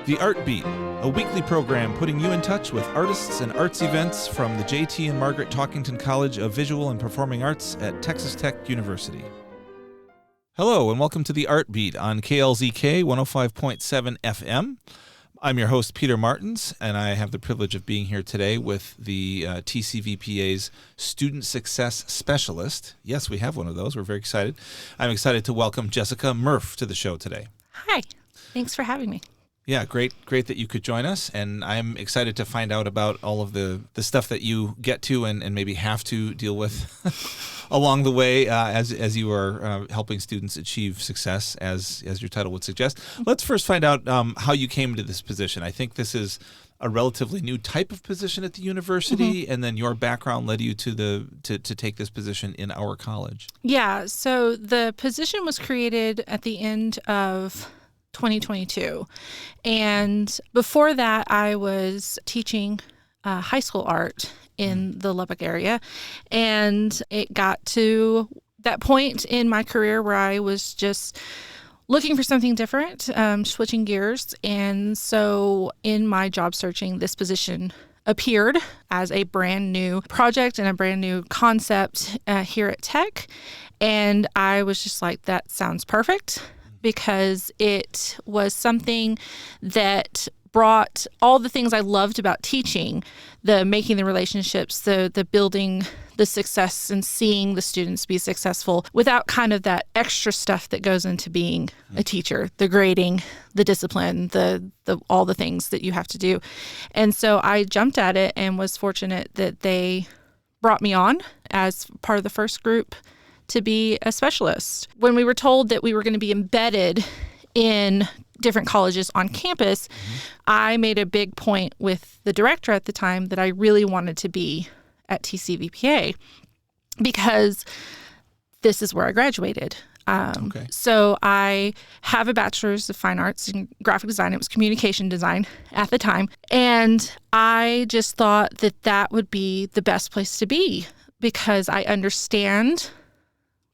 The Art Beat, a weekly program putting you in touch with artists and arts events from the J.T. and Margaret Talkington College of Visual and Performing Arts at Texas Tech University. Hello, and welcome to The Art Beat on KLZK 105.7 FM. I'm your host, Peter Martins, and I have the privilege of being here today with the TCVPA's Student Success Specialist. Yes, we have one of those. We're very excited. I'm excited to welcome Jessica Murph to the show today. Hi. Thanks for having me. Yeah, great that you could join us, and I'm excited to find out about all of the stuff that you get to and maybe have to deal with along the way as you are helping students achieve success, as your title would suggest. Let's first find out how you came to this position. I think this is a relatively new type of position at the university, and then your background led you to take this position in our college. Yeah, so the position was created at the end of 2022. And before that, I was teaching high school art in the Lubbock area. And it got to that point in my career where I was just looking for something different, switching gears. And so in my job searching, this position appeared as a brand new project and a brand new concept here at Tech. And I was just like, that sounds perfect, because it was something that brought all the things I loved about teaching, the making the relationships, the building the success and seeing the students be successful without kind of that extra stuff that goes into being a teacher, the grading, the discipline, the all the things that you have to do. And so I jumped at it and was fortunate that they brought me on as part of the first group to be a specialist. When we were told that we were going to be embedded in different colleges on campus, I made a big point with the director at the time that I really wanted to be at TCVPA because this is where I graduated. So I have a bachelor's of fine arts in graphic design. It was communication design at the time. And I just thought that that would be the best place to be because I understand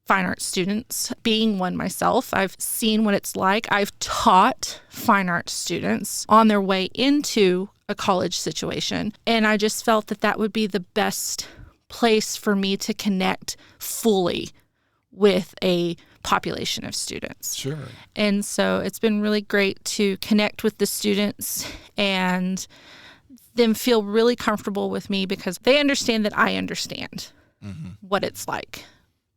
fine arts students, being one myself. I've seen what it's like. I've taught fine arts students on their way into a college situation. And I just felt that that would be the best place for me to connect fully with a population of students. Sure. And so it's been really great to connect with the students and them feel really comfortable with me because they understand that I understand what it's like.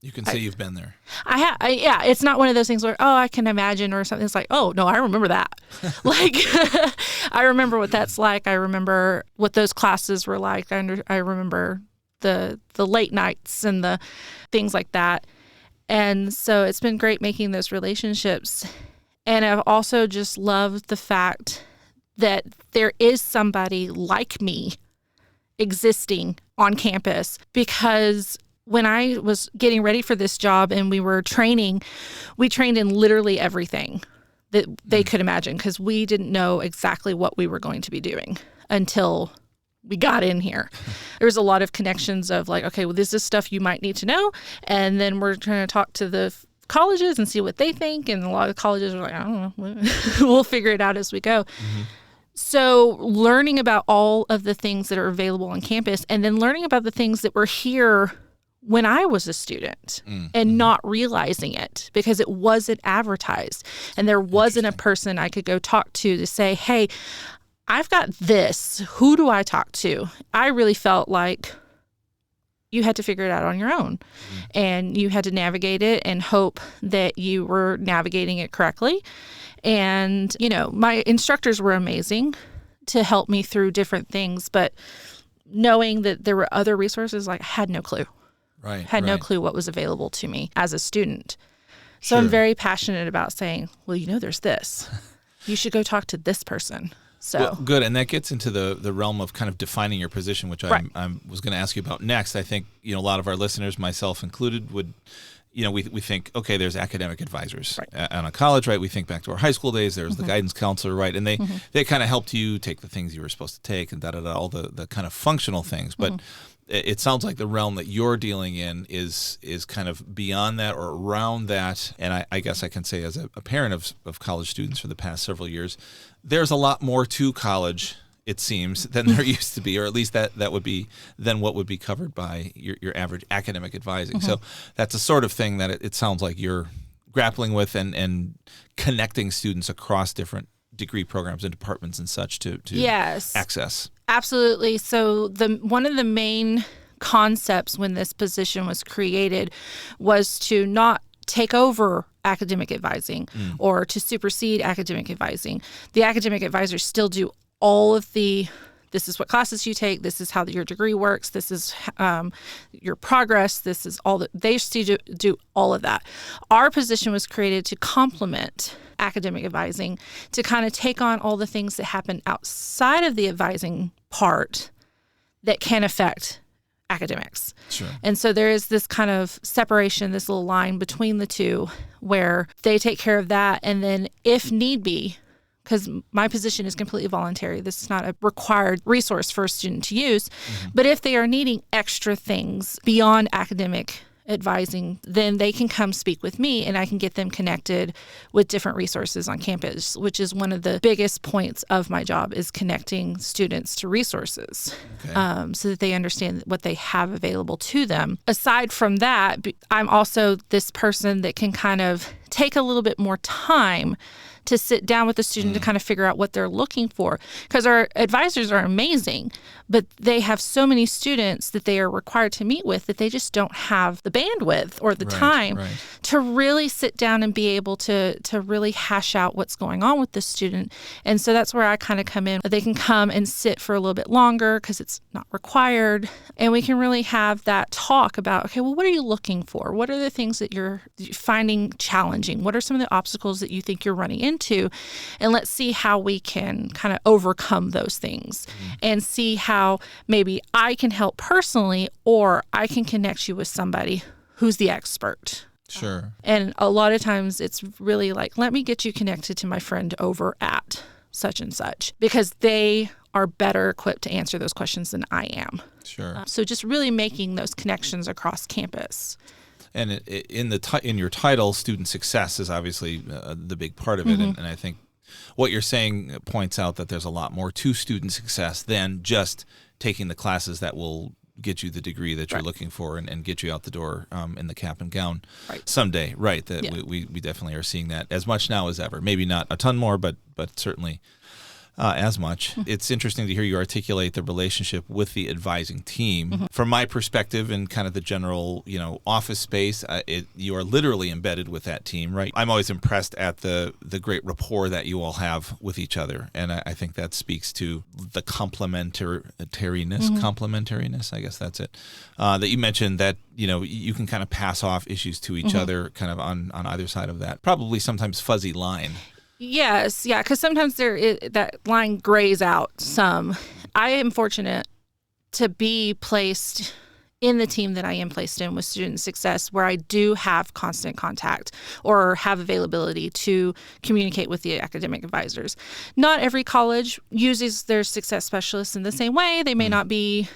You can say you've been there. Yeah, it's not one of those things where, I can imagine or something. It's like, oh, no, I remember that. Like, I remember what that's like. I remember what those classes were like. I remember the late nights and the things like that. And so it's been great making those relationships. And I've also just loved the fact that there is somebody like me existing on campus because when I was getting ready for this job and we were training, we trained in literally everything that they could imagine because we didn't know exactly what we were going to be doing until we got in here. There was a lot of connections of like, okay, well, this is stuff you might need to know. And then we're trying to talk to the colleges and see what they think. And a lot of colleges are like, I don't know, we'll figure it out as we go. So learning about all of the things that are available on campus and then learning about the things that were here when I was a student and not realizing it because it wasn't advertised and there wasn't a person I could go talk to say, hey, I've got this. Who do I talk to? I really felt like you had to figure it out on your own and you had to navigate it and hope that you were navigating it correctly. And, my instructors were amazing to help me through different things, but knowing that there were other resources, like I had no clue. Had no clue what was available to me as a student. So I'm very passionate about saying, well, there's this. You should go talk to this person. So well, good. And that gets into the realm of kind of defining your position, which I was going to ask you about next. I think, a lot of our listeners, myself included, would, we think, okay, there's academic advisors on a college, right? We think back to our high school days. There's the guidance counselor, right? And they kind of helped you take the things you were supposed to take and all the kind of functional things. But it sounds like the realm that you're dealing in is kind of beyond that or around that. And I guess I can say as a parent of college students for the past several years, there's a lot more to college, it seems, than there used to be, or at least that would be than what would be covered by your average academic advising. So that's a sort of thing that it sounds like you're grappling with and connecting students across different degree programs and departments and such to yes, access. Absolutely. So one of the main concepts when this position was created was to not take over academic advising or to supersede academic advising. The academic advisors still do all of this is what classes you take, this is how your degree works, this is your progress, this is all that they still do all of that. Our position was created to complement academic advising, to kind of take on all the things that happen outside of the advising part that can affect academics. Sure. And so there is this kind of separation, this little line between the two where they take care of that. And then if need be, because my position is completely voluntary, this is not a required resource for a student to use, but if they are needing extra things beyond academic advising, then they can come speak with me and I can get them connected with different resources on campus, which is one of the biggest points of my job, is connecting students to resources, so that they understand what they have available to them. Aside from that, I'm also this person that can kind of take a little bit more time to sit down with the student to kind of figure out what they're looking for. Because our advisors are amazing, but they have so many students that they are required to meet with that they just don't have the bandwidth or the time to really sit down and be able to really hash out what's going on with the student. And so that's where I kind of come in. They can come and sit for a little bit longer because it's not required. And we can really have that talk about, okay, well, what are you looking for? What are the things that you're finding challenging? What are some of the obstacles that you think you're running into? And let's see how we can kind of overcome those things and see how maybe I can help personally, or I can connect you with somebody who's the expert. Sure. And a lot of times it's really like, let me get you connected to my friend over at such and such, because they are better equipped to answer those questions than I am. Sure. So just really making those connections across campus. And in your title, student success is obviously the big part of it. And I think what you're saying points out that there's a lot more to student success than just taking the classes that will get you the degree that you're looking for and get you out the door in the cap and gown someday. Right. We definitely are seeing that as much now as ever. Maybe not a ton more, but certainly as much. It's interesting to hear you articulate the relationship with the advising team. From my perspective and kind of the general, office space, you are literally embedded with that team, right? I'm always impressed at the great rapport that you all have with each other. And I think that speaks to the complementariness, I guess that's it, that you mentioned, that, you can kind of pass off issues to each other kind of on either side of that, probably sometimes fuzzy line. Yes, yeah, because sometimes that line grays out some. I am fortunate to be placed in the team that I am placed in with student success, where I do have constant contact or have availability to communicate with the academic advisors. Not every college uses their success specialists in the same way. They may not be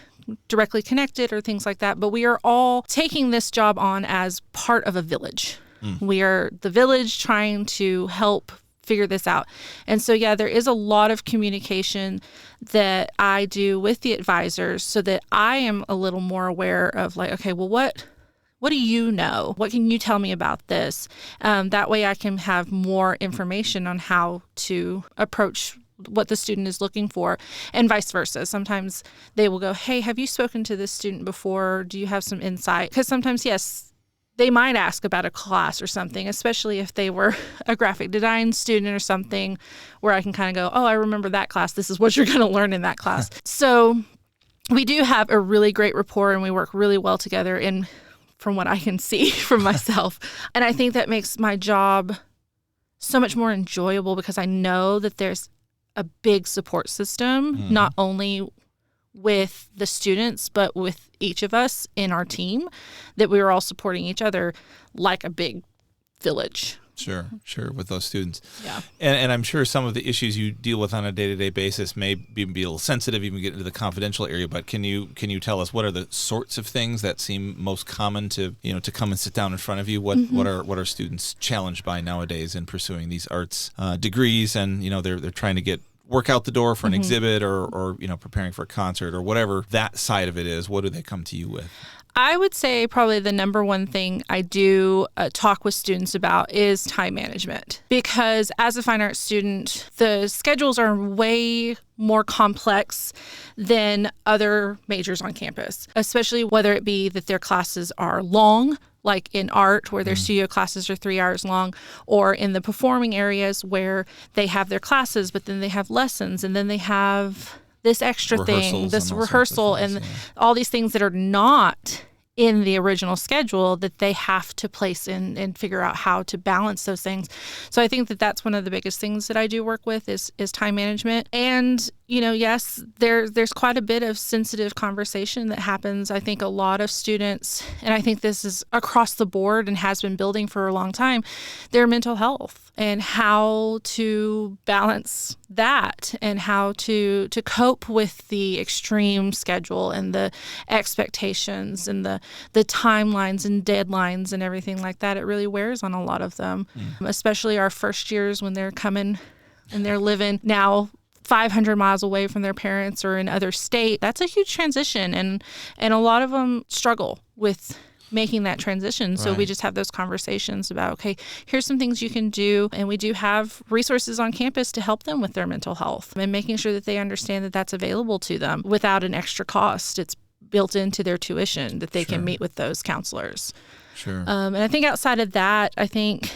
directly connected or things like that, but we are all taking this job on as part of a village. We are the village trying to help figure this out. And so, there is a lot of communication that I do with the advisors so that I am a little more aware of like, okay, well, what do you know? What can you tell me about this? That way I can have more information on how to approach what the student is looking for, and vice versa. Sometimes they will go, hey, have you spoken to this student before? Do you have some insight? Because sometimes, yes, they might ask about a class or something, especially if they were a graphic design student or something, where I can kind of go, oh, I remember that class. This is what you're going to learn in that class. So we do have a really great rapport and we work really well together, and from what I can see from myself. And I think that makes my job so much more enjoyable, because I know that there's a big support system, not only with the students, but with each of us in our team, that we were all supporting each other like a big village. Sure, with those students. Yeah. And I'm sure some of the issues you deal with on a day-to-day basis may be a little sensitive, even get into the confidential area, but can you tell us what are the sorts of things that seem most common to come and sit down in front of you? What are students challenged by nowadays in pursuing these arts degrees, and they're trying to work out the door for an exhibit or preparing for a concert or whatever that side of it is? What do they come to you with? I would say probably the number one thing I do talk with students about is time management, because as a fine arts student, the schedules are way more complex than other majors on campus, especially whether it be that their classes are long, like in art where their studio classes are 3 hours long, or in the performing areas where they have their classes, but then they have lessons, and then they have this extra thing, this rehearsal, and all these things that are not in the original schedule that they have to place in and figure out how to balance those things. So I think that that's one of the biggest things that I do work with is time management. And, yes, there's quite a bit of sensitive conversation that happens. I think a lot of students, and I think this is across the board and has been building for a long time, their mental health and how to balance that and how to cope with the extreme schedule and the expectations and the timelines and deadlines and everything like that. It really wears on a lot of them, especially our first years when they're coming and they're living now 500 miles away from their parents or in other state. That's a huge transition, and a lot of them struggle with making that transition. So we just have those conversations about, okay, here's some things you can do. And we do have resources on campus to help them with their mental health and making sure that they understand that that's available to them without an extra cost. It's built into their tuition that they can meet with those counselors. Sure. And I think outside of that, I think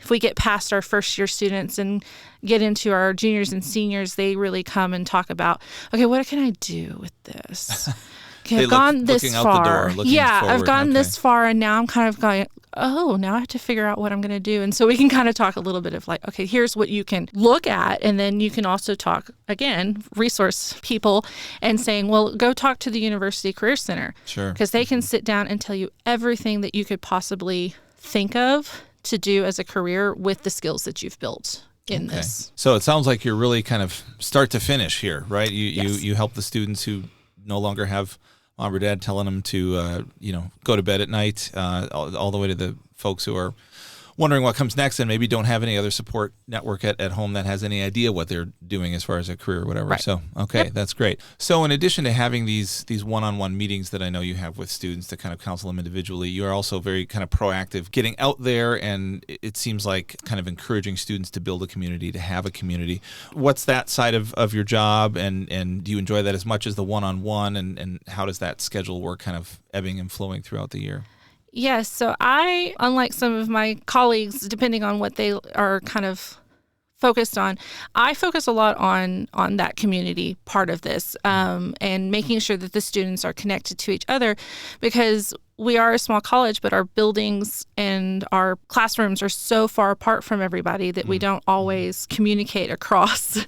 if we get past our first year students and get into our juniors and seniors, they really come and talk about, okay, what can I do with this? Okay, I've gone this far. I've gone this far, and now I'm kind of going, now I have to figure out what I'm going to do. And so we can kind of talk a little bit of like, okay, here's what you can look at. And then you can also talk, again, resource people and saying, well, go talk to the University Career Center. Sure. Because they can sit down and tell you everything that you could possibly think of to do as a career with the skills that you've built in this. So it sounds like you're really kind of start to finish here, right? You help the students who no longer have mom or dad telling them to, go to bed at night, all the way to the folks who are wondering what comes next and maybe don't have any other support network at home that has any idea what they're doing as far as a career or whatever. Right. So, That's great. So in addition to having these one-on-one meetings that I know you have with students to kind of counsel them individually, you are also very kind of proactive, getting out there, and it seems like kind of encouraging students to build a community, to have a community. What's that side of your job, and do you enjoy that as much as the one-on-one, and how does that schedule work, kind of ebbing and flowing throughout the year? Yes. So I, unlike some of my colleagues, depending on what they are kind of focused on, I focus a lot on that community part of this, and making sure that the students are connected to each other, because we are a small college, but our buildings and our classrooms are so far apart from everybody that we don't always communicate across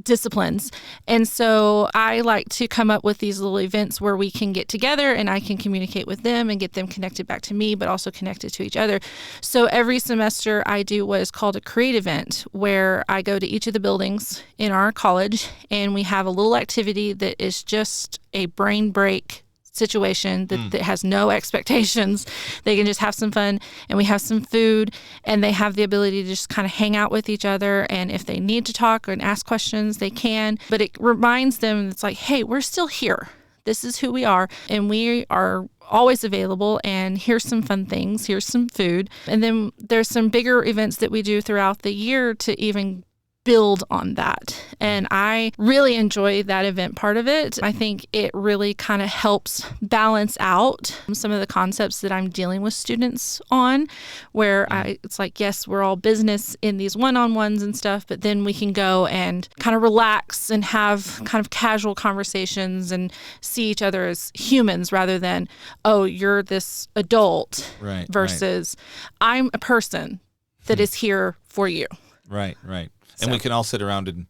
disciplines. And so I like to come up with these little events where we can get together and I can communicate with them and get them connected back to me, but also connected to each other. So every semester I do what is called a create event, where I go to each of the buildings in our college and we have a little activity that is just a brain break situation that has no expectations. They can just have some fun, and we have some food, and they have the ability to just kind of hang out with each other. And if they need to talk and ask questions, they can. But it reminds them, it's like, hey, we're still here. This is who we are, and we are always available, and here's some fun things. Here's some food. And then there's some bigger events that we do throughout the year to even build on that. And I really enjoy that event part of it. I think it really kind of helps balance out some of the concepts that I'm dealing with students on, where it's like, yes, we're all business in these one-on-ones and stuff, but then we can go and kind of relax and have kind of casual conversations and see each other as humans rather than, oh, you're this adult, versus I'm a person that is here for you. Right. And we can all sit around and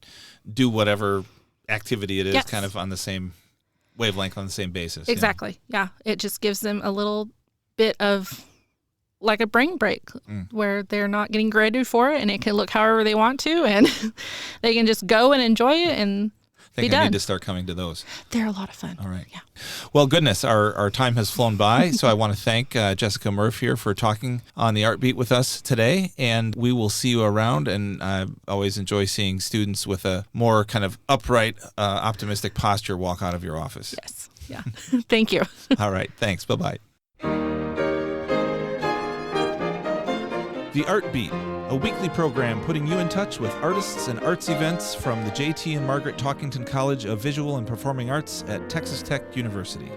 do whatever activity it is, kind of on the same wavelength, on the same basis. Exactly. Yeah. It just gives them a little bit of like a brain break where they're not getting graded for it and it can look however they want to, and they can just go and enjoy it and I think I need to start coming to those. They're a lot of fun. All right. Yeah. Well, goodness, our time has flown by, so I want to thank Jessica Murph here for talking on the Art Beat with us today, and we will see you around, and I always enjoy seeing students with a more kind of upright, optimistic posture walk out of your office. Yes. Yeah. Thank you. All right. Thanks. Bye-bye. The Art Beat, a weekly program putting you in touch with artists and arts events from the J.T. and Margaret Talkington College of Visual and Performing Arts at Texas Tech University.